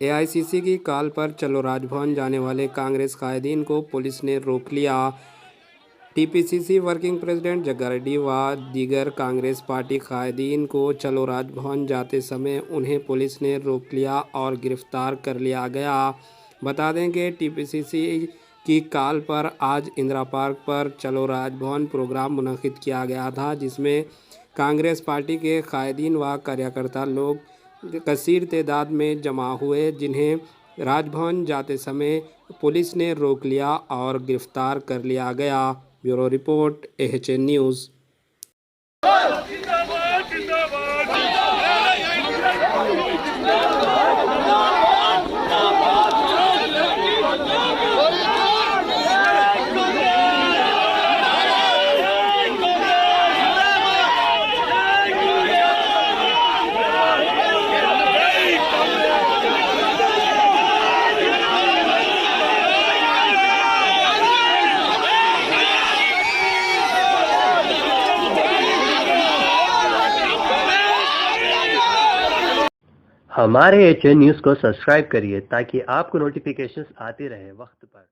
AICC की call पर चलो राजभवन जाने वाले कांग्रेस कायदीन को पुलिस ने रोक लिया। टीपीसीसी वर्किंग प्रेसिडेंट जग्गा रेड्डी व दीगर कांग्रेस पार्टी कायदीन को चलो राजभवन जाते समय उन्हें पुलिस ने रोक लिया और गिरफ्तार कर लिया गया। बता दें कि टीपीसीसी की कॉल पर आज इंदिरा पार्क पर चलो राजभवन प्रोग्राम मुनक्किद किया गया था, जिसमें कांग्रेस पार्टी के कायदीन व कार्यकर्ता लोग कसीर तादाद में जमा हुए, जिन्हें राजभवन जाते समय पुलिस ने रोक लिया और गिरफ्तार कर लिया गया। Bureau report, AHN news. हमारे HN न्यूज़ को सब्सक्राइब करिए ताकि आपको नोटिफिकेशंस आते रहे वक्त पर।